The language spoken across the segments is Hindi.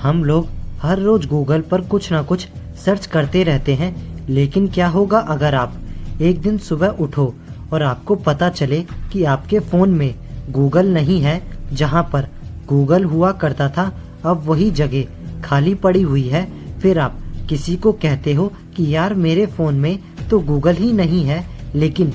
हम लोग हर रोज गूगल पर कुछ ना कुछ सर्च करते रहते हैं, लेकिन क्या होगा अगर आप एक दिन सुबह उठो और आपको पता चले कि आपके फ़ोन में गूगल नहीं है। जहां पर गूगल हुआ करता था अब वही जगह खाली पड़ी हुई है। फिर आप किसी को कहते हो कि यार मेरे फ़ोन में तो गूगल ही नहीं है, लेकिन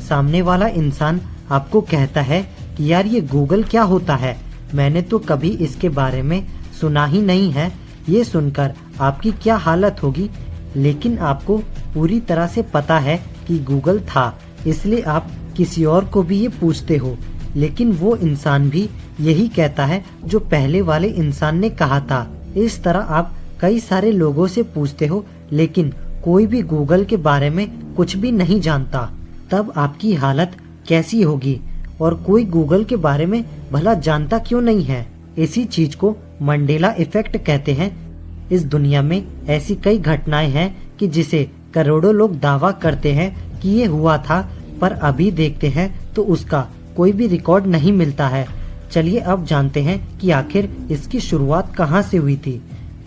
सामने वाला इंसान आपको कहता है कि यार ये गूगल क्या होता है, मैंने तो कभी इसके बारे में सुना ही नहीं है। ये सुनकर आपकी क्या हालत होगी। लेकिन आपको पूरी तरह से पता है कि गूगल था, इसलिए आप किसी और को भी ये पूछते हो, लेकिन वो इंसान भी यही कहता है जो पहले वाले इंसान ने कहा था। इस तरह आप कई सारे लोगों से पूछते हो, लेकिन कोई भी गूगल के बारे में कुछ भी नहीं जानता। तब आपकी हालत कैसी होगी। और कोई गूगल के बारे में भला जानता क्यों नहीं है। इसी चीज को मंडेला इफेक्ट कहते हैं। इस दुनिया में ऐसी कई घटनाएं हैं कि जिसे करोड़ों लोग दावा करते हैं कि ये हुआ था, पर अभी देखते हैं तो उसका कोई भी रिकॉर्ड नहीं मिलता है। चलिए अब जानते हैं कि आखिर इसकी शुरुआत कहाँ से हुई थी।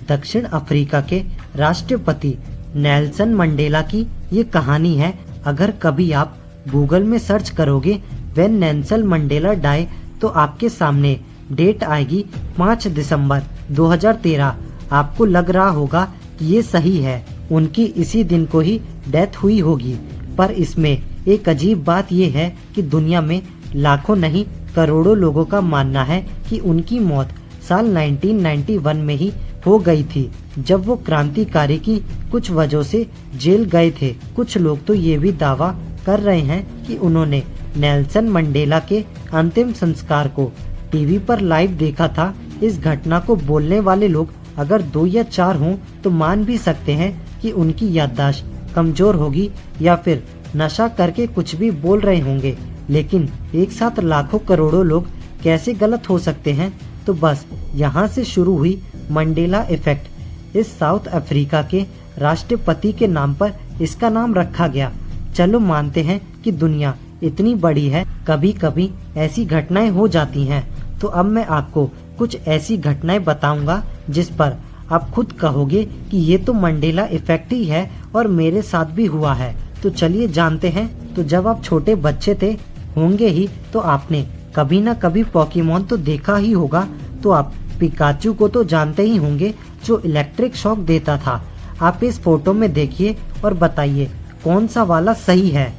दक्षिण अफ्रीका के राष्ट्रपति नेल्सन मंडेला की ये कहानी है। अगर कभी आप गूगल में सर्च करोगे व्हेन नेल्सन मंडेला डाई, तो आपके सामने डेट आएगी 5 दिसंबर 2013। आपको लग रहा होगा कि ये सही है, उनकी इसी दिन को ही डेथ हुई होगी। पर इसमें एक अजीब बात यह है कि दुनिया में लाखों नहीं करोड़ों लोगों का मानना है कि उनकी मौत साल 1991 में ही हो गई थी, जब वो क्रांतिकारी की कुछ वजहों से जेल गए थे। कुछ लोग तो ये भी दावा कर रहे हैं कि उन्होंने नेल्सन मंडेला के अंतिम संस्कार को टीवी पर लाइव देखा था। इस घटना को बोलने वाले लोग अगर 2 या 4 हों तो मान भी सकते हैं कि उनकी याददाश्त कमजोर होगी या फिर नशा करके कुछ भी बोल रहे होंगे। लेकिन एक साथ लाखों करोड़ों लोग कैसे गलत हो सकते हैं। तो बस यहाँ से शुरू हुई मंडेला इफेक्ट। इस साउथ अफ्रीका के राष्ट्रपति के नाम पर इसका नाम रखा गया। चलो मानते हैं कि दुनिया इतनी बड़ी है, कभी कभी ऐसी घटनाएं हो जाती हैं। तो अब मैं आपको कुछ ऐसी घटनाएं बताऊंगा जिस पर आप खुद कहोगे कि ये तो मंडेला इफेक्ट ही है और मेरे साथ भी हुआ है। तो चलिए जानते हैं। तो जब आप छोटे बच्चे थे होंगे ही, तो आपने कभी ना कभी पोकेमॉन तो देखा ही होगा। तो आप पिकाचू को तो जानते ही होंगे, जो इलेक्ट्रिक शॉक देता था। आप इस फोटो में देखिए और बताइए कौन सा वाला सही है।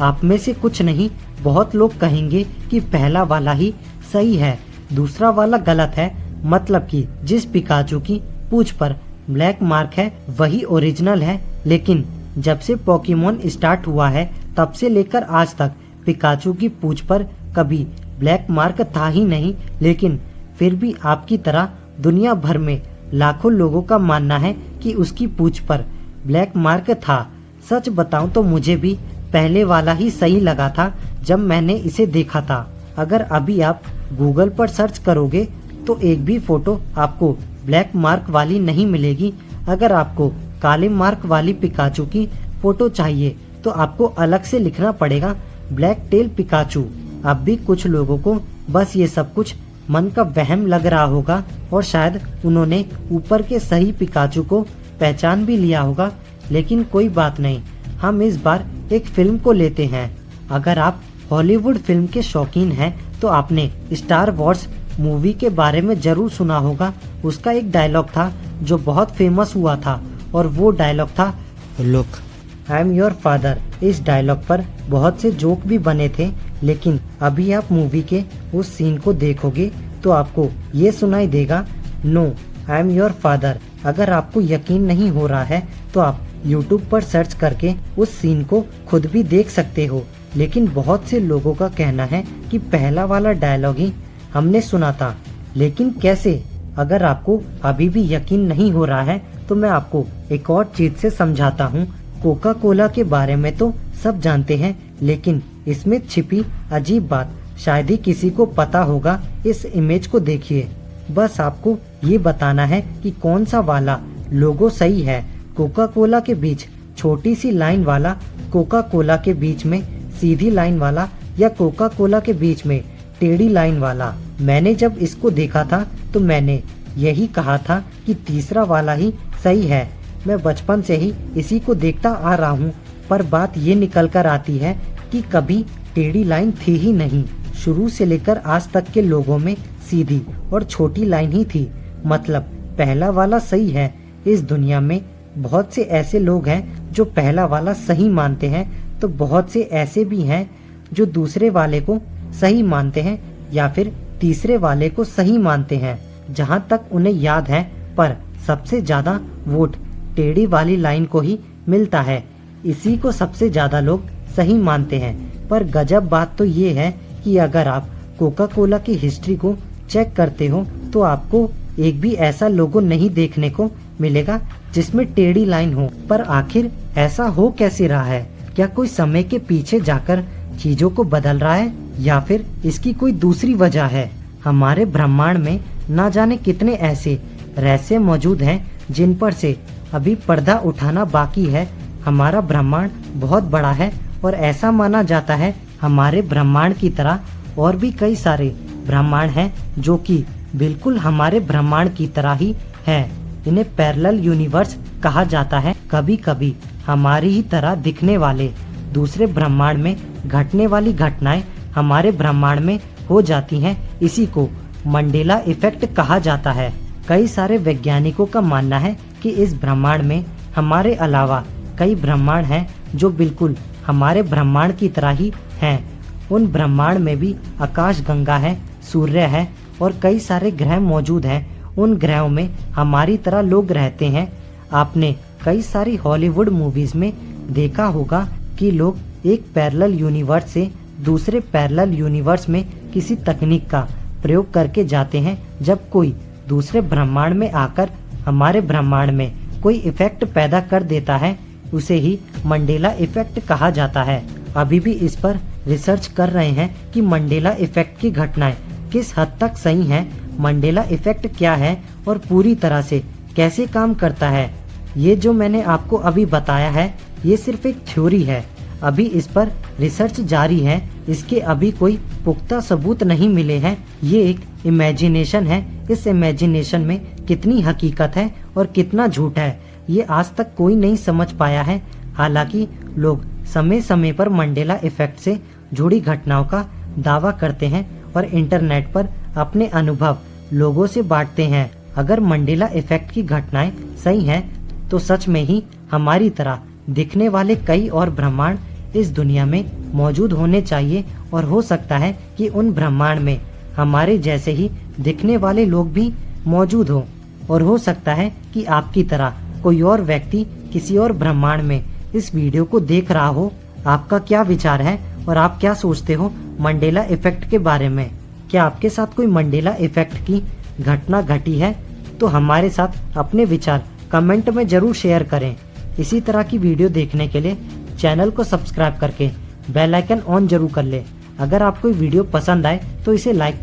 आप में से कुछ नहीं, बहुत लोग कहेंगे कि पहला वाला ही सही है, दूसरा वाला गलत है। मतलब कि जिस पिकाचू की पूंछ पर ब्लैक मार्क है वही ओरिजिनल है। लेकिन जब से पोकेमॉन स्टार्ट हुआ है तब से लेकर आज तक पिकाचू की पूंछ पर कभी ब्लैक मार्क था ही नहीं। लेकिन फिर भी आपकी तरह दुनिया भर में लाखों लोगों का मानना है कि उसकी पूंछ पर ब्लैक मार्क था। सच बताऊं तो मुझे भी पहले वाला ही सही लगा था जब मैंने इसे देखा था। अगर अभी आप गूगल पर सर्च करोगे तो एक भी फोटो आपको ब्लैक मार्क वाली नहीं मिलेगी। अगर आपको काले मार्क वाली पिकाचू की फोटो चाहिए तो आपको अलग से लिखना पड़ेगा ब्लैक टेल पिकाचू। अब भी कुछ लोगों को बस ये सब कुछ मन का वहम लग रहा होगा और शायद उन्होंने ऊपर के सही पिकाचू को पहचान भी लिया होगा। लेकिन कोई बात नहीं, हम इस बार एक फिल्म को लेते हैं। अगर आप हॉलीवुड फिल्म के शौकीन हैं तो आपने स्टार वॉर्स मूवी के बारे में जरूर सुना होगा। उसका एक डायलॉग था जो बहुत फेमस हुआ था और वो डायलॉग था look I am your father. इस डायलॉग पर बहुत से जोक भी बने थे, लेकिन अभी आप मूवी के उस सीन को देखोगे तो आपको ये सुनाई देगा no I am your father. अगर आपको यकीन नहीं हो रहा है तो आप YouTube पर सर्च करके उस सीन को खुद भी देख सकते हो। लेकिन बहुत से लोगों का कहना है कि पहला वाला डायलॉग ही हमने सुना था। लेकिन कैसे? अगर आपको अभी भी यकीन नहीं हो रहा है तो मैं आपको एक और चीज से समझाता हूँ। कोका कोला के बारे में तो सब जानते हैं, लेकिन इसमें छिपी अजीब बात शायद ही किसी को पता होगा। इस इमेज को देखिए। बस आपको ये बताना है कि कौन सा वाला लोगो सही है। कोका कोला के बीच छोटी सी लाइन वाला, कोका कोला के बीच में सीधी लाइन वाला, या कोका कोला के बीच में टेढ़ी लाइन वाला। मैंने जब इसको देखा था तो मैंने यही कहा था कि तीसरा वाला ही सही है। मैं बचपन से ही इसी को देखता आ रहा हूँ, पर बात ये निकल कर आती है कि कभी टेढ़ी लाइन थी ही नहीं। शुरू से लेकर आज तक के लोगों में सीधी और छोटी लाइन ही थी। मतलब पहला वाला सही है। इस दुनिया में बहुत से ऐसे लोग हैं जो पहला वाला सही मानते हैं, तो बहुत से ऐसे भी हैं जो दूसरे वाले को सही मानते हैं या फिर तीसरे वाले को सही मानते हैं, जहाँ तक उन्हें याद है। पर सबसे ज्यादा वोट टेढ़ी वाली लाइन को ही मिलता है। इसी को सबसे ज्यादा लोग सही मानते हैं। पर गजब बात तो ये है कि अगर आप कोका कोला की हिस्ट्री को चेक करते हो तो आपको एक भी ऐसा लोगो नहीं देखने को मिलेगा जिसमें टेढ़ी लाइन हो। पर आखिर ऐसा हो कैसे रहा है? क्या कोई समय के पीछे जाकर चीजों को बदल रहा है या फिर इसकी कोई दूसरी वजह है? हमारे ब्रह्मांड में ना जाने कितने ऐसे रहस्य मौजूद हैं जिन पर से अभी पर्दा उठाना बाकी है। हमारा ब्रह्मांड बहुत बड़ा है और ऐसा माना जाता है हमारे ब्रह्मांड की तरह और भी कई सारे ब्रह्मांड हैं जो कि बिल्कुल हमारे ब्रह्मांड की तरह ही है। इन्हें पैरेलल यूनिवर्स कहा जाता है। कभी कभी हमारी ही तरह दिखने वाले दूसरे ब्रह्मांड में घटने वाली घटनाएं हमारे ब्रह्मांड में हो जाती हैं। इसी को मंडेला इफेक्ट कहा जाता है। कई सारे वैज्ञानिकों का मानना है कि इस ब्रह्मांड में हमारे अलावा कई ब्रह्मांड हैं जो बिल्कुल हमारे ब्रह्मांड की तरह ही हैं। उन ब्रह्मांड में भी आकाश गंगा है, सूर्य है और कई सारे ग्रह मौजूद हैं। उन ग्रहों में हमारी तरह लोग रहते हैं। आपने कई सारी हॉलीवुड मूवीज में देखा होगा कि लोग एक पैरेलल यूनिवर्स से दूसरे पैरेलल यूनिवर्स में किसी तकनीक का प्रयोग करके जाते हैं। जब कोई दूसरे ब्रह्मांड में आकर हमारे ब्रह्मांड में कोई इफेक्ट पैदा कर देता है, उसे ही मंडेला इफेक्ट कहा जाता है। अभी भी इस पर रिसर्च कर रहे हैं कि मंडेला इफेक्ट की घटनाएं किस हद तक सही हैं, मंडेला इफेक्ट क्या है और पूरी तरह से कैसे काम करता है। ये जो मैंने आपको अभी बताया है ये सिर्फ एक थ्योरी है। अभी इस पर रिसर्च जारी है। इसके अभी कोई पुख्ता सबूत नहीं मिले हैं। ये एक इमेजिनेशन है। इस इमेजिनेशन में कितनी हकीकत है और कितना झूठ है ये आज तक कोई नहीं समझ पाया है। हालांकि लोग समय समय पर मंडेला इफेक्ट से जुड़ी घटनाओं का दावा करते हैं और इंटरनेट पर अपने अनुभव लोगों से बांटते हैं। अगर मंडेला इफेक्ट की घटनाएं सही हैं तो सच में ही हमारी तरह दिखने वाले कई और ब्रह्मांड इस दुनिया में मौजूद होने चाहिए और हो सकता है कि उन ब्रह्मांड में हमारे जैसे ही दिखने वाले लोग भी मौजूद हो और हो सकता है कि आपकी तरह कोई और व्यक्ति किसी और ब्रह्मांड में इस वीडियो को देख रहा हो। आपका क्या विचार है और आप क्या सोचते हो मंडेला इफेक्ट के बारे में? क्या आपके साथ कोई मंडेला इफेक्ट की घटना घटी है? तो हमारे साथ अपने विचार कमेंट में जरूर शेयर करें। इसी तरह की वीडियो देखने के लिए चैनल को सब्सक्राइब करके बेल आइकन ऑन जरूर कर ले। अगर आपको वीडियो पसंद आए तो इसे लाइक